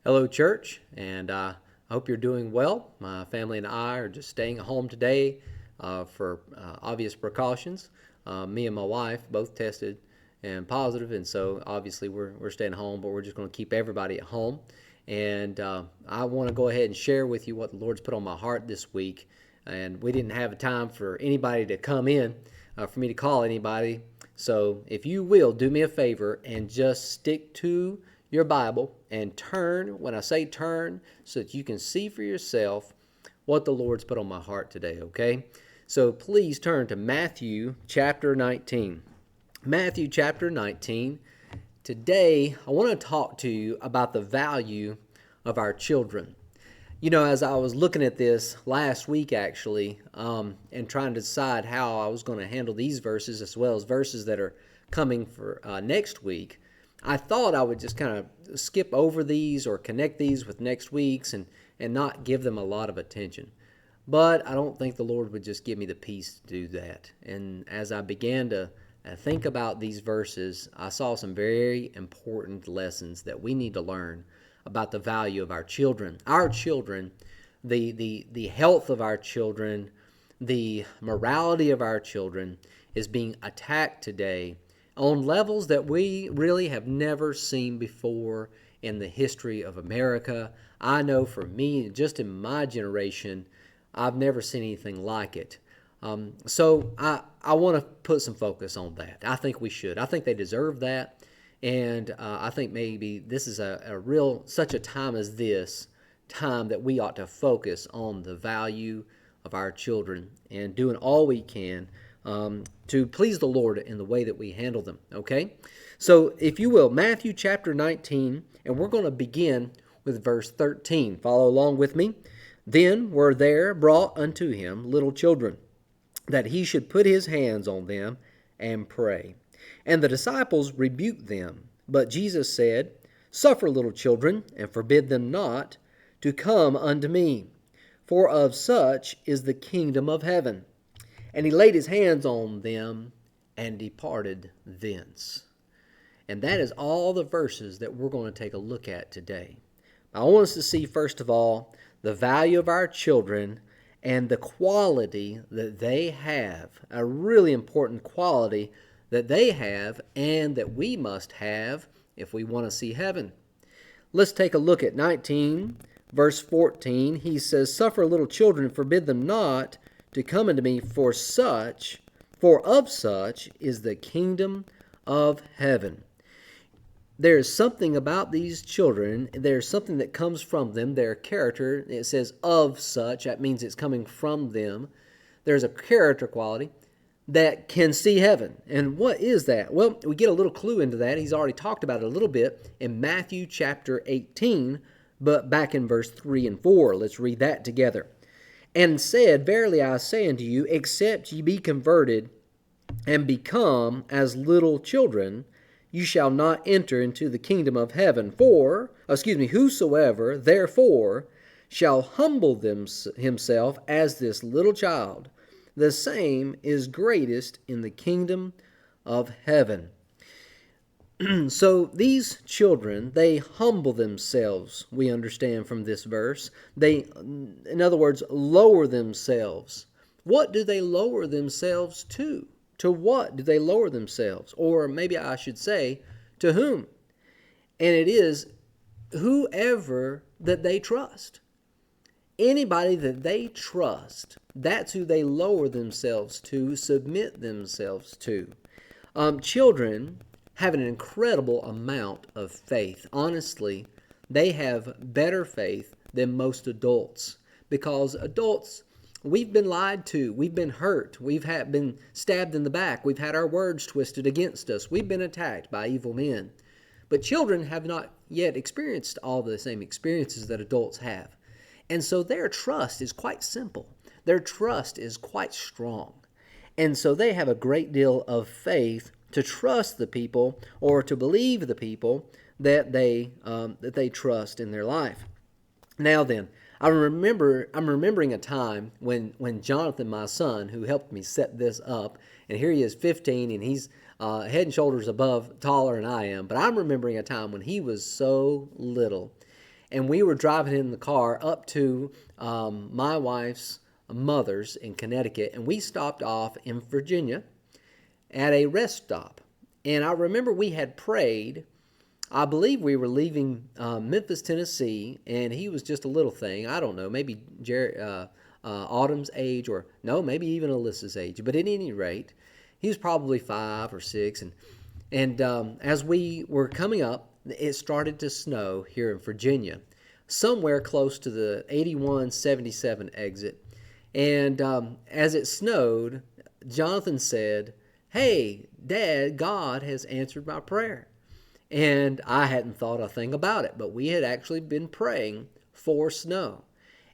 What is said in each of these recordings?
Hello, church, and I hope you're doing well. My family and I are just staying at home today for obvious precautions. Me and my wife both tested and positive, and so obviously we're staying home, but we're just going to keep everybody at home. And I want to go ahead and share with you what the Lord's put on my heart this week. And we didn't have a time for anybody to come in, for me to call anybody. So if you will, do me a favor and just stick to your Bible and turn, when I say turn, so that you can see for yourself what the Lord's put on my heart today, okay? So please turn to Matthew chapter 19. Matthew chapter 19. Today, I want to talk to you about the value of our children. You know, as I was looking at this last week, actually, and trying to decide how I was going to handle these verses as well as verses that are coming for next week, I thought I would just kind of skip over these or connect these with next week's and not give them a lot of attention. But I don't think the Lord would just give me the peace to do that. And as I began to think about these verses, I saw some very important lessons that we need to learn about the value of our children. Our children, the health of our children, the morality of our children is being attacked today on levels that we really have never seen before in the history of America. I know for me, just in my generation, I've never seen anything like it. So I want to put some focus on that. I think we should. I think they deserve that. And I think maybe this is a real, such a time as this, time that we ought to focus on the value of our children and doing all we can to please the Lord in the way that we handle them, okay? So if you will, Matthew chapter 19, and we're going to begin with verse 13. Follow along with me. Then were there brought unto him little children, that he should put his hands on them and pray. And the disciples rebuked them. But Jesus said, Suffer little children, and forbid them not to come unto me, for of such is the kingdom of heaven. And he laid his hands on them and departed thence. And that is all the verses that we're going to take a look at today. I want us to see, first of all, the value of our children and the quality that they have, a really important quality that they have and that we must have if we want to see heaven. Let's take a look at 19, verse 14. He says, Suffer little children and forbid them not to come unto me, for of such is the kingdom of heaven. There's something about these children, there's something that comes from them, their character. It says of such, that means it's coming from them. There's a character quality that can see heaven. And what is that? Well, we get a little clue into that. He's already talked about it a little bit in Matthew chapter 18, but back in verse 3 and 4. Let's read that together. And said, Verily I say unto you, except ye be converted and become as little children, you shall not enter into the kingdom of heaven. Whosoever therefore shall humble himself as this little child, the same is greatest in the kingdom of heaven. So these children, they humble themselves, we understand from this verse. They, in other words, lower themselves. What do they lower themselves to? To what do they lower themselves? Or maybe I should say, to whom? And it is whoever that they trust. Anybody that they trust, that's who they lower themselves to, submit themselves to. Children have an incredible amount of faith. Honestly, they have better faith than most adults, because adults, we've been lied to, we've been hurt, we've been stabbed in the back, we've had our words twisted against us, we've been attacked by evil men. But children have not yet experienced all the same experiences that adults have. And so their trust is quite simple. Their trust is quite strong. And so they have a great deal of faith to trust the people or to believe the people that they trust in their life. Now then, I'm remembering a time when Jonathan, my son, who helped me set this up, and here he is 15 and he's head and shoulders taller than I am, but I'm remembering a time when he was so little. and we were driving in the car up to my wife's mother's in Connecticut, and we stopped off in Virginia at a rest stop. And I remember we had prayed. I believe we were leaving Memphis, Tennessee, and he was just a little thing. I don't know, maybe Autumn's age, or no, maybe even Alyssa's age. But at any rate, he was probably 5 or 6. And as we were coming up, it started to snow here in Virginia, somewhere close to the 81-77 exit. And as it snowed, Jonathan said, "Hey, Dad, God has answered my prayer." And I hadn't thought a thing about it, but we had actually been praying for snow.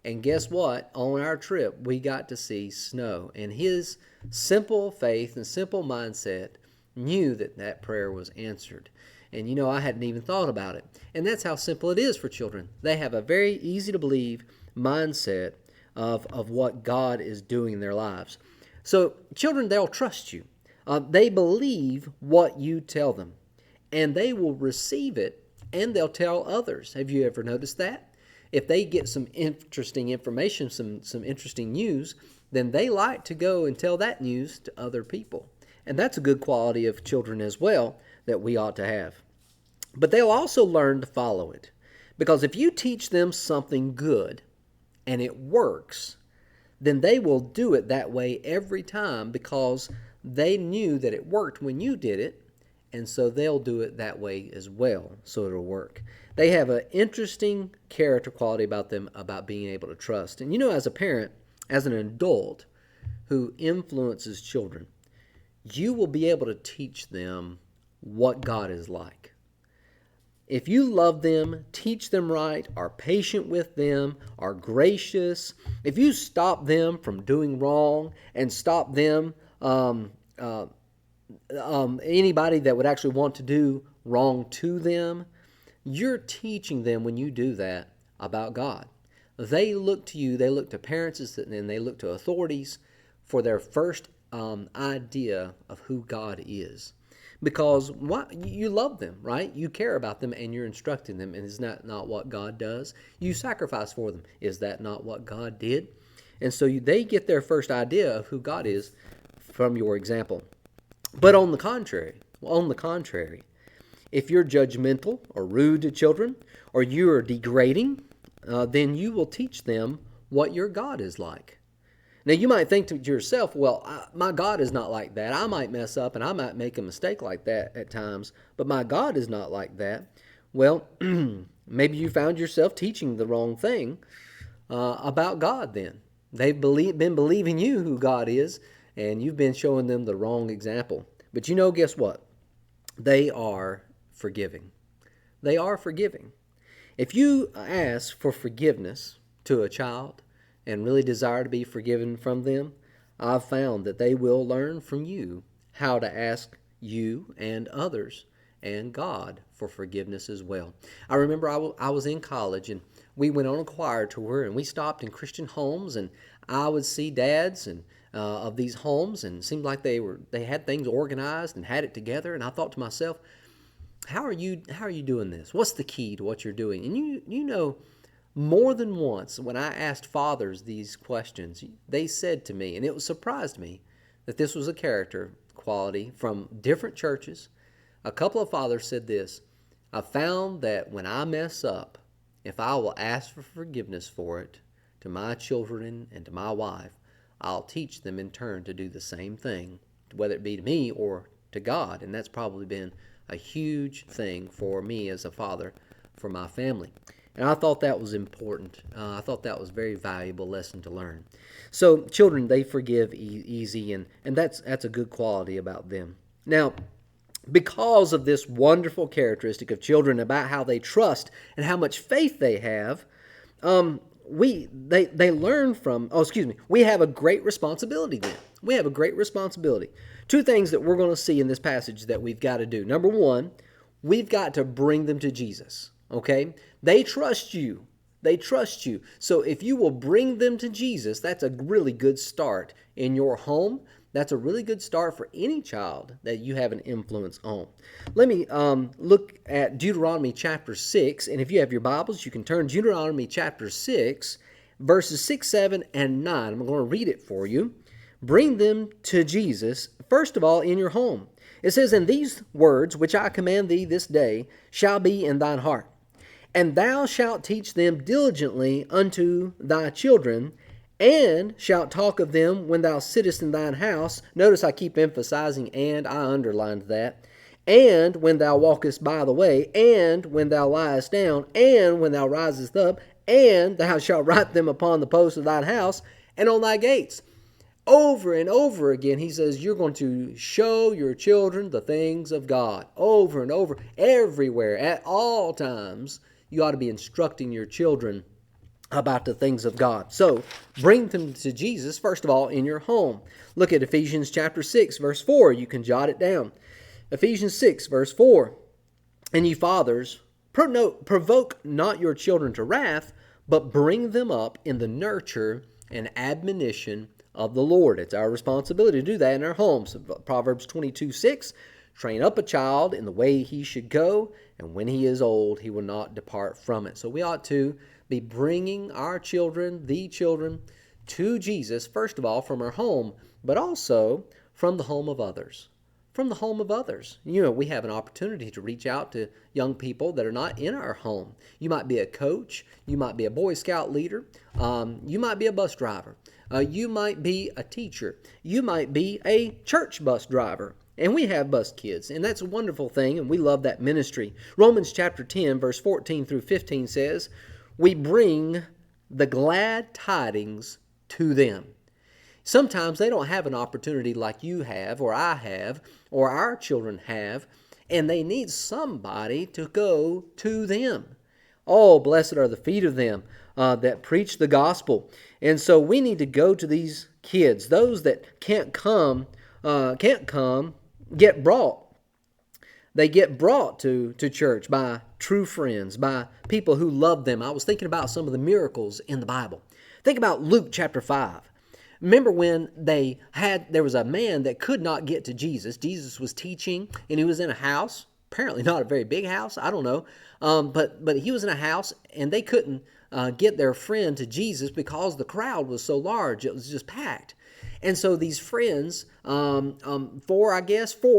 And guess what? On our trip, we got to see snow. And his simple faith and simple mindset knew that that prayer was answered. And you know, I hadn't even thought about it. And that's how simple it is for children. They have a very easy to believe mindset of what God is doing in their lives. So children, they'll trust you. They believe what you tell them, and they will receive it, and they'll tell others. Have you ever noticed that? If they get some interesting information, some interesting news, then they like to go and tell that news to other people. And that's a good quality of children as well that we ought to have. But they'll also learn to follow it. Because if you teach them something good and it works, then they will do it that way every time because they knew that it worked when you did it, and so they'll do it that way as well, so it'll work. They have an interesting character quality about them, about being able to trust. And you know, as a parent, as an adult who influences children, you will be able to teach them what God is like. If you love them, teach them right, are patient with them, are gracious, if you stop them from doing wrong and stop them, anybody that would actually want to do wrong to them, you're teaching them when you do that about God. They look to you, they look to parents, and they look to authorities for their first idea of who God is. Because you love them, right? You care about them and you're instructing them. And is that not what God does? You sacrifice for them. Is that not what God did? And so they get their first idea of who God is from your example. But on the contrary, if you're judgmental or rude to children, or you are degrading, then you will teach them what your God is like. Now, you might think to yourself, well, my God is not like that. I might mess up and I might make a mistake like that at times, but my God is not like that. Well, maybe you found yourself teaching the wrong thing about God then. They've been believing you who God is, and you've been showing them the wrong example. But you know, guess what? They are forgiving. They are forgiving. If you ask for forgiveness to a child and really desire to be forgiven from them, I've found that they will learn from you how to ask you and others and God for forgiveness as well. I remember I was in college, and we went on a choir tour, and we stopped in Christian homes, and I would see dads and of these homes, and it seemed like they had things organized and had it together. And I thought to myself, how are you doing this? What's the key to what you're doing? And you know, more than once when I asked fathers these questions, they said to me, and it surprised me, that this was a character quality from different churches. A couple of fathers said this: I found that when I mess up, if I will ask for forgiveness for it to my children and to my wife, I'll teach them in turn to do the same thing, whether it be to me or to God. And that's probably been a huge thing for me as a father for my family. And I thought that was important. I thought that was a very valuable lesson to learn. So children, they forgive easy, and that's a good quality about them. Now, because of this wonderful characteristic of children about how they trust and how much faith they have, they learn from, we have a great responsibility then. We have a great responsibility. Two things that we're going to see in this passage that we've got to do. Number one, we've got to bring them to Jesus. Okay? They trust you. They trust you. So if you will bring them to Jesus, that's a really good start in your home. That's a really good start for any child that you have an influence on. Let me look at Deuteronomy chapter 6, and if you have your Bibles, you can turn Deuteronomy chapter 6, verses 6, 7, and 9. I'm going to read it for you. Bring them to Jesus, first of all, in your home. It says, "And these words which I command thee this day shall be in thine heart, and thou shalt teach them diligently unto thy children, and shalt talk of them when thou sittest in thine house." Notice I keep emphasizing "and," I underlined that. "And when thou walkest by the way, and when thou liest down, and when thou risest up, and thou shalt write them upon the posts of thine house, and on thy gates." Over and over again, he says you're going to show your children the things of God. Over and over, everywhere, at all times, you ought to be instructing your children about the things of God. So, bring them to Jesus, first of all, in your home. Look at Ephesians chapter 6, verse 4. You can jot it down. Ephesians 6, verse 4. "And ye fathers, provoke not your children to wrath, but bring them up in the nurture and admonition of the Lord." It's our responsibility to do that in our homes. Proverbs 22:6, "Train up a child in the way he should go, and when he is old, he will not depart from it." So we ought to be bringing our children, the children, to Jesus, first of all, from our home, but also from the home of others. From the home of others. You know, we have an opportunity to reach out to young people that are not in our home. You might be a coach. You might be a Boy Scout leader. You might be a bus driver. You might be a teacher. You might be a church bus driver. And we have bus kids, and that's a wonderful thing, and we love that ministry. Romans chapter 10, verse 14 through 15 says, "We bring the glad tidings to them." Sometimes they don't have an opportunity like you have, or I have, or our children have, and they need somebody to go to them. Oh, blessed are the feet of them that preach the gospel. And so we need to go to these kids. Those that can't come, get brought. They get brought to church by true friends, by people who love them. I was thinking about some of the miracles in the Bible. Think about Luke chapter 5. Remember when there was a man that could not get to Jesus. Jesus was teaching, and he was in a house, apparently not a very big house, I don't know, but he was in a house, and they couldn't get their friend to Jesus because the crowd was so large. It was just packed. And so these friends, four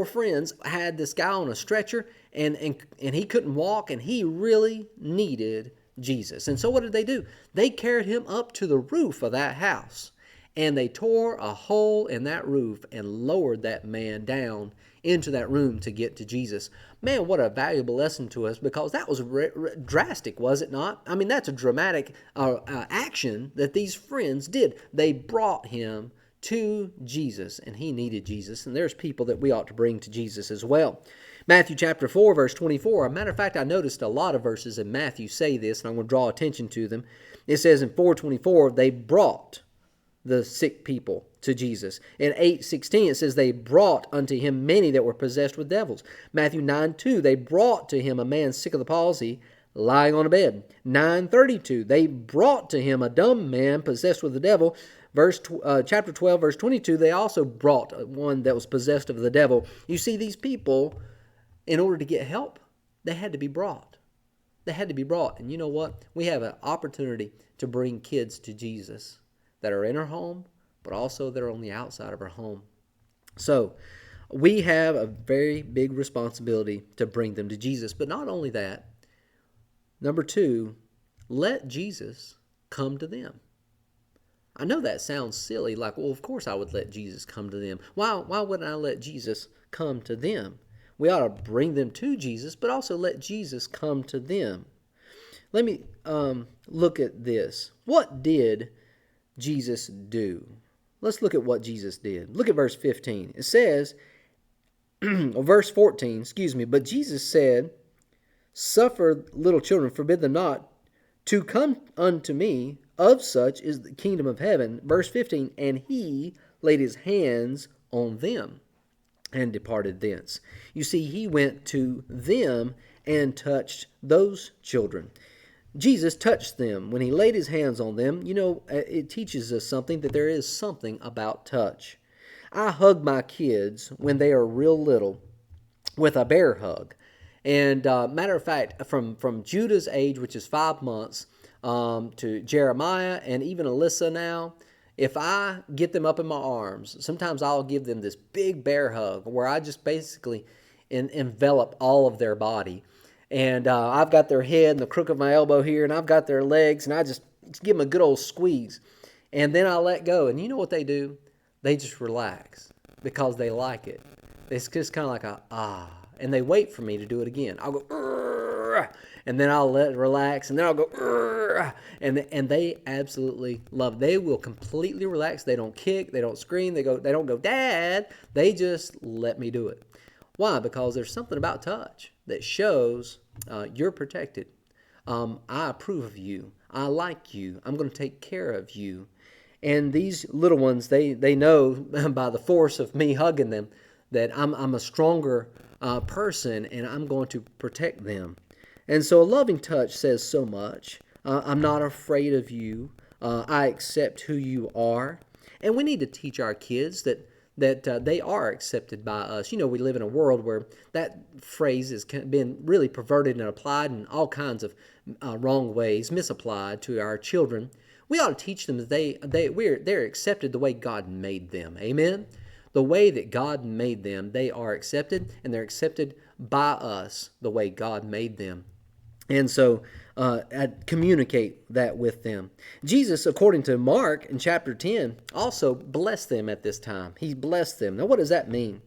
friends, had this guy on a stretcher, and he couldn't walk, and he really needed Jesus. And so what did they do? They carried him up to the roof of that house, and they tore a hole in that roof and lowered that man down into that room to get to Jesus. Man, what a valuable lesson to us, because that was drastic, was it not? I mean, that's a dramatic action that these friends did. They brought him to Jesus, and he needed Jesus, and there's people that we ought to bring to Jesus as well. Matthew chapter 4, verse 24. As a matter of fact, I noticed a lot of verses in Matthew say this, and I'm going to draw attention to them. It says in 4:24, they brought the sick people to Jesus. In 8:16, it says they brought unto him many that were possessed with devils. Matthew 9:2, they brought to him a man sick of the palsy, lying on a bed. 9:32, they brought to him a dumb man possessed with the devil. Chapter 12, verse 22, they also brought one that was possessed of the devil. You see, these people, in order to get help, they had to be brought. They had to be brought. And you know what? We have an opportunity to bring kids to Jesus that are in our home, but also that are on the outside of our home. So we have a very big responsibility to bring them to Jesus. But not only that, number 2, let Jesus come to them. I know that sounds silly, like, well, of course I would let Jesus come to them. Why wouldn't I let Jesus come to them? We ought to bring them to Jesus, but also let Jesus come to them. Let me look at this. What did Jesus do? Let's look at what Jesus did. Look at verse 15. It says, verse 14, but Jesus said, "Suffer little children, forbid them not to come unto me, of such is the kingdom of heaven." Verse 15, and he laid his hands on them and departed thence. You see, he went to them and touched those children. Jesus touched them when he laid his hands on them. You know, it teaches us something, that there is something about touch. I hug my kids when they are real little with a bear hug. And matter of fact, from Judah's age, which is 5 months, to Jeremiah and even Alyssa now, if I get them up in my arms, sometimes I'll give them this big bear hug where I just basically envelop all of their body. And I've got their head and the crook of my elbow here, and I've got their legs, and I just give them a good old squeeze. And then I let go. And you know what they do? They just relax because they like it. It's just kind of like a ah. And they wait for me to do it again. I'll go, "Urgh," and then I'll let it relax, and then I'll go, "Urgh," and they absolutely love it. They will completely relax. They don't kick, they don't scream, they don't go, Dad. They just let me do it. Why? Because there's something about touch that shows you're protected. I approve of you. I like you. I'm going to take care of you. And these little ones, they know by the force of me hugging them that I'm a stronger person, and I'm going to protect them. And so a loving touch says so much. I'm not afraid of you. I accept who you are. And we need to teach our kids that they are accepted by us. You know, we live in a world where that phrase has been really perverted and applied in all kinds of wrong ways, misapplied to our children. We ought to teach them that they're accepted the way God made them. Amen? The way that God made them, they are accepted, and they're accepted by us the way God made them. And so I'd communicate that with them. Jesus, according to Mark in chapter 10, also blessed them at this time. He blessed them. Now, what does that mean?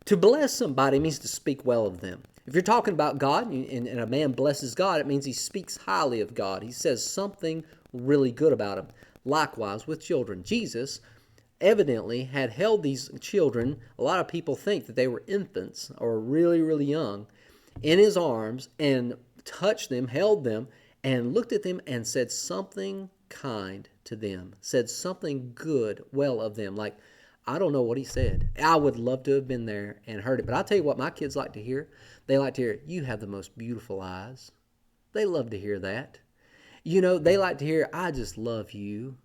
To bless somebody means to speak well of them. If you're talking about God and a man blesses God, it means he speaks highly of God. He says something really good about him. Likewise with children. Jesus evidently had held these children. A lot of people think that they were infants or really, really young in his arms and touched them, held them, and looked at them and said something kind to them, said something good, well of them. Like, I don't know what he said. I would love to have been there and heard it. But I'll tell you what my kids like to hear. They like to hear, you have the most beautiful eyes. They love to hear that. You know, they like to hear, I just love you.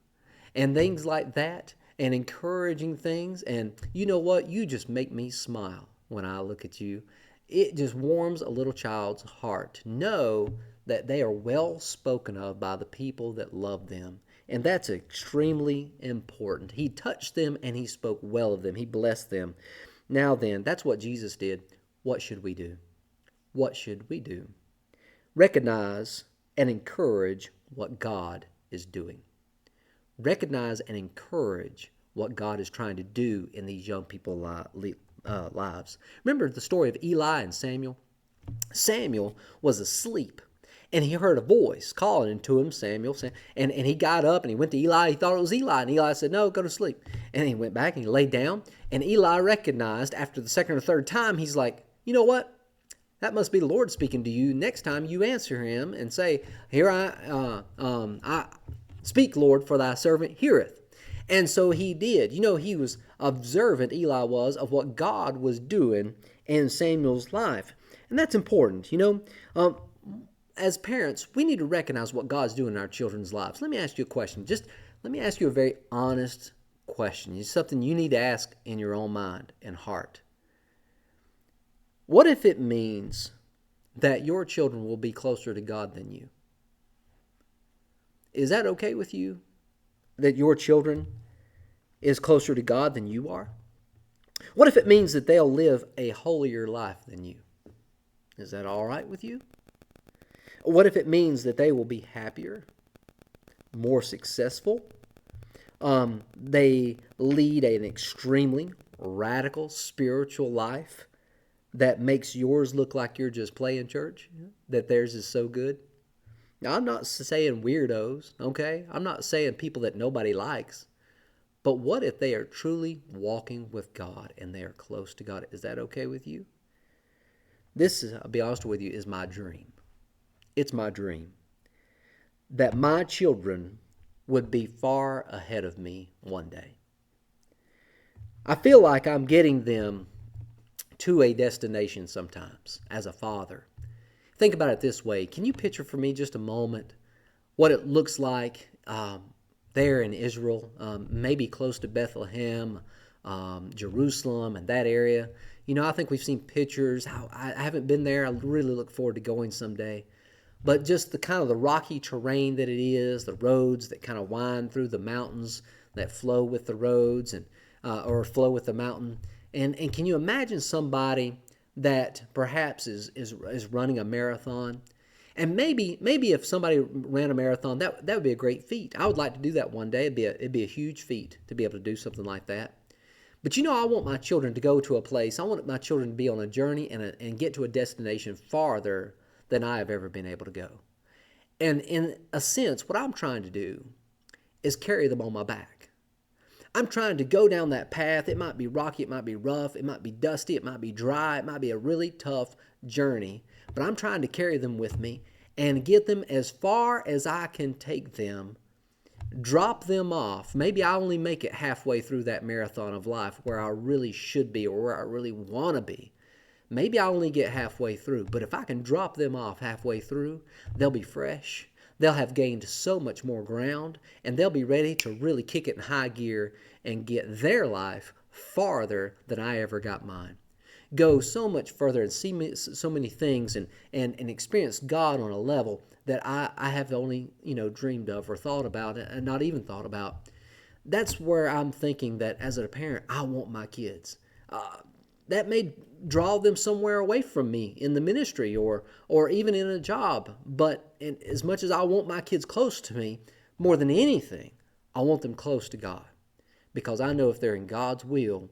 And things like that, and encouraging things. And you know what? You just make me smile when I look at you. It just warms a little child's heart to know that they are well spoken of by the people that love them. And that's extremely important. He touched them and he spoke well of them. He blessed them. Now then, that's what Jesus did. What should we do? What should we do? Recognize and encourage what God is doing. Recognize and encourage what God is trying to do in these young people's lives. Remember the story of Eli and Samuel? Samuel was asleep, and he heard a voice calling to him, Samuel, and he got up and he went to Eli. He thought it was Eli, and Eli said, no, go to sleep. And he went back and he laid down, and Eli recognized after the second or third time, he's like, you know what? That must be the Lord speaking to you. Next time you answer him and say, here I speak, Lord, for thy servant heareth. And so he did. You know, he was observant, Eli was, of what God was doing in Samuel's life. And that's important. You know, as parents, we need to recognize what God's doing in our children's lives. Let me ask you a question. Just let me ask you a very honest question. It's something you need to ask in your own mind and heart. What if it means that your children will be closer to God than you? Is that okay with you? That your children is closer to God than you are? What if it means that they'll live a holier life than you? Is that all right with you? What if it means that they will be happier, more successful? They lead an extremely radical spiritual life that makes yours look like you're just playing church, that theirs is so good. Now, I'm not saying weirdos, okay? I'm not saying people that nobody likes. But what if they are truly walking with God and they are close to God? Is that okay with you? This, I'll be honest with you, is my dream. It's my dream that my children would be far ahead of me one day. I feel like I'm getting them to a destination sometimes as a father. Think about it this way. Can you picture for me just a moment what it looks like there in Israel, maybe close to Bethlehem, Jerusalem and that area. I think we've seen pictures. I haven't been there. I really look forward to going someday. But just the kind of the rocky terrain that it is, the roads that kind of wind through the mountains that flow with the roads and or flow with the mountain. And can you imagine somebody that perhaps is running a marathon? And maybe if somebody ran a marathon, that would be a great feat. I would like to do that one day. It'd be a huge feat to be able to do something like that. But I want my children to go to a place. I want my children to be on a journey and get to a destination farther than I have ever been able to go. And in a sense, what I'm trying to do is carry them on my back. I'm trying to go down that path. It might be rocky, it might be rough, it might be dusty, it might be dry, it might be a really tough journey. But I'm trying to carry them with me and get them as far as I can take them, drop them off. Maybe I only make it halfway through that marathon of life where I really should be or where I really want to be. Maybe I only get halfway through, but if I can drop them off halfway through, they'll be fresh. They'll have gained so much more ground, and they'll be ready to really kick it in high gear and get their life farther than I ever got mine. Go so much further and see so many things and experience God on a level that I have only, dreamed of or thought about and not even thought about. That's where I'm thinking that as a parent, I want my kids. That may draw them somewhere away from me in the ministry or even in a job. But as much as I want my kids close to me, more than anything, I want them close to God. Because I know if they're in God's will,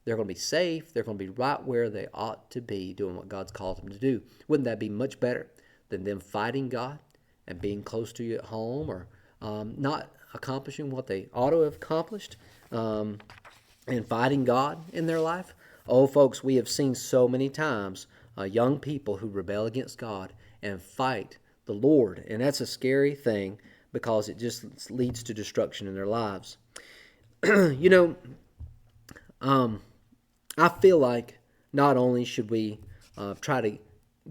they're going to be safe. They're going to be right where they ought to be doing what God's called them to do. Wouldn't that be much better than them fighting God and being close to you at home or not accomplishing what they ought to have accomplished and fighting God in their life? Oh, folks, we have seen so many times young people who rebel against God and fight the Lord. And that's a scary thing because it just leads to destruction in their lives. I feel like not only should we try to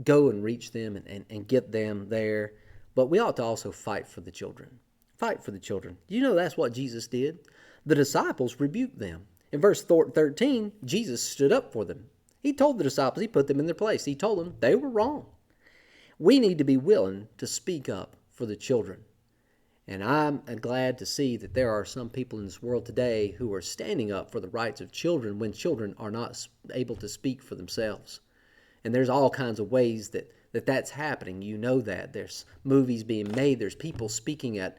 go and reach them and get them there, but we ought to also fight for the children. Fight for the children. That's what Jesus did. The disciples rebuked them. In verse 13, Jesus stood up for them. He told the disciples, he put them in their place. He told them they were wrong. We need to be willing to speak up for the children. And I'm glad to see that there are some people in this world today who are standing up for the rights of children when children are not able to speak for themselves. And there's all kinds of ways that's happening. That. There's movies being made. There's people speaking at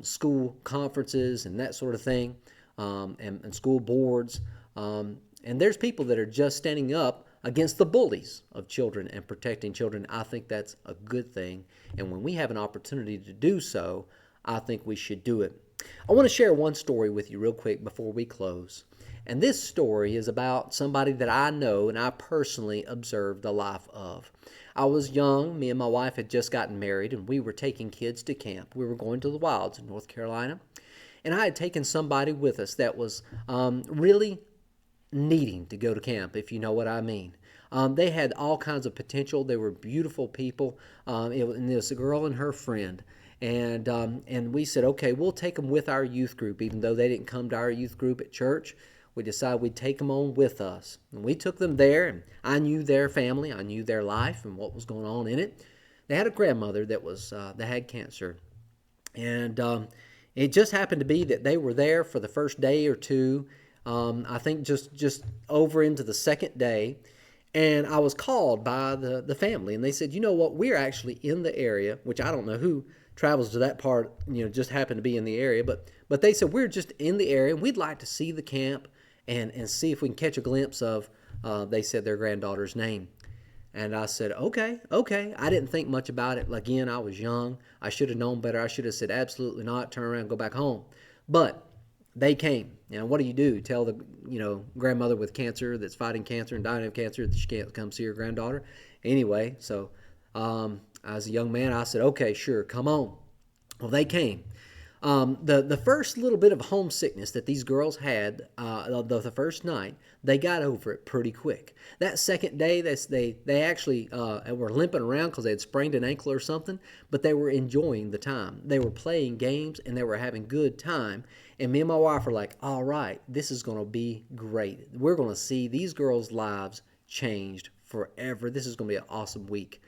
school conferences and that sort of thing. And school boards. And there's people that are just standing up against the bullies of children and protecting children. I think that's a good thing. And when we have an opportunity to do so, I think we should do it. I want to share one story with you real quick before we close. And this story is about somebody that I know and I personally observed the life of. I was young. Me and my wife had just gotten married, and we were taking kids to camp. We were going to the wilds in North Carolina. And I had taken somebody with us that was really needing to go to camp, if you know what I mean. They had all kinds of potential. They were beautiful people. It was a girl and her friend. And we said, okay, we'll take them with our youth group, even though they didn't come to our youth group at church. We decided we'd take them on with us. And we took them there, and I knew their family. I knew their life and what was going on in it. They had a grandmother that had cancer. And it just happened to be that they were there for the first day or two, I think just over into the second day. And I was called by the family, and they said, you know what, we're actually in the area, which I don't know who travels to that part, just happened to be in the area. But they said, we're just in the area, and we'd like to see the camp and see if we can catch a glimpse of, they said, their granddaughter's name. And I said, okay. I didn't think much about it. Again, I was young. I should have known better. I should have said, absolutely not, turn around and go back home. But they came. What do? Tell the, grandmother with cancer that's fighting cancer and dying of cancer that she can't come see her granddaughter. Anyway, so as a young man, I said, okay, sure, come on. Well, they came. The first little bit of homesickness that these girls had the first night, they got over it pretty quick. That second day, they actually were limping around because they had sprained an ankle or something, but they were enjoying the time. They were playing games and they were having good time. And me and my wife were like, all right, this is going to be great. We're going to see these girls' lives changed forever. This is going to be an awesome week.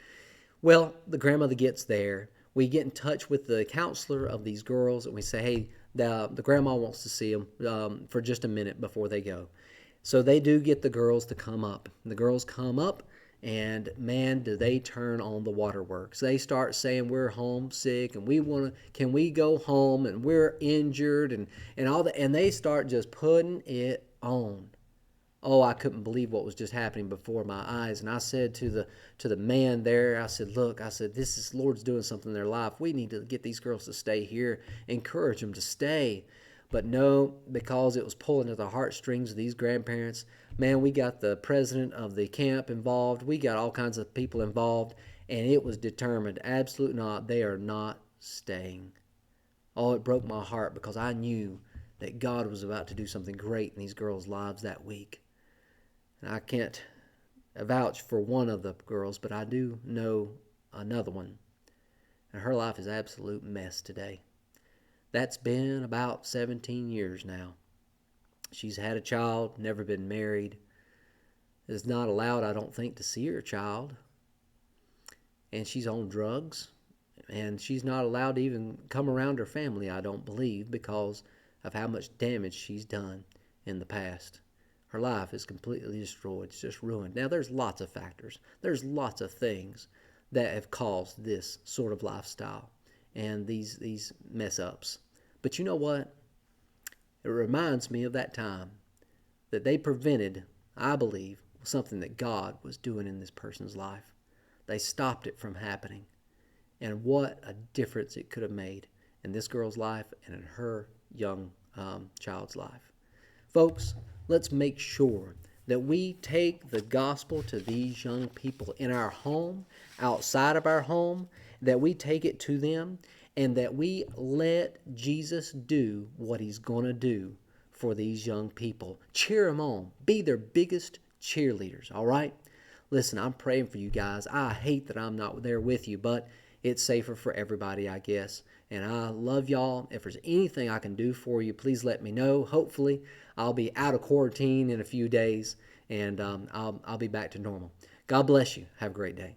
Well, the grandmother gets there. We get in touch with the counselor of these girls, and we say, hey, the grandma wants to see them for just a minute before they go. So they do get the girls to come up. The girls come up, and man, do they turn on the waterworks. They start saying we're homesick, and can we go home, and we're injured, and all that, and they start just putting it on. Oh, I couldn't believe what was just happening before my eyes. And I said to the man there, I said, look, I said, this is Lord's doing something in their life. We need to get these girls to stay here, encourage them to stay. But no, because it was pulling at the heartstrings of these grandparents, man, we got the president of the camp involved. We got all kinds of people involved, and it was determined, absolutely not, they are not staying. Oh, it broke my heart because I knew that God was about to do something great in these girls' lives that week. And I can't vouch for one of the girls, but I do know another one. And her life is an absolute mess today. That's been about 17 years now. She's had a child, never been married, is not allowed, I don't think, to see her child. And she's on drugs. And she's not allowed to even come around her family, I don't believe, because of how much damage she's done in the past. Her life is completely destroyed. It's just ruined. Now, there's lots of factors. There's lots of things that have caused this sort of lifestyle and these mess-ups. But you know what? It reminds me of that time that they prevented, I believe, something that God was doing in this person's life. They stopped it from happening. And what a difference it could have made in this girl's life and in her young child's life. Folks, let's make sure that we take the gospel to these young people in our home, outside of our home, that we take it to them, and that we let Jesus do what he's going to do for these young people. Cheer them on. Be their biggest cheerleaders, all right? Listen, I'm praying for you guys. I hate that I'm not there with you, but it's safer for everybody, I guess. And I love y'all. If there's anything I can do for you, please let me know. Hopefully, I'll be out of quarantine in a few days, and I'll be back to normal. God bless you. Have a great day.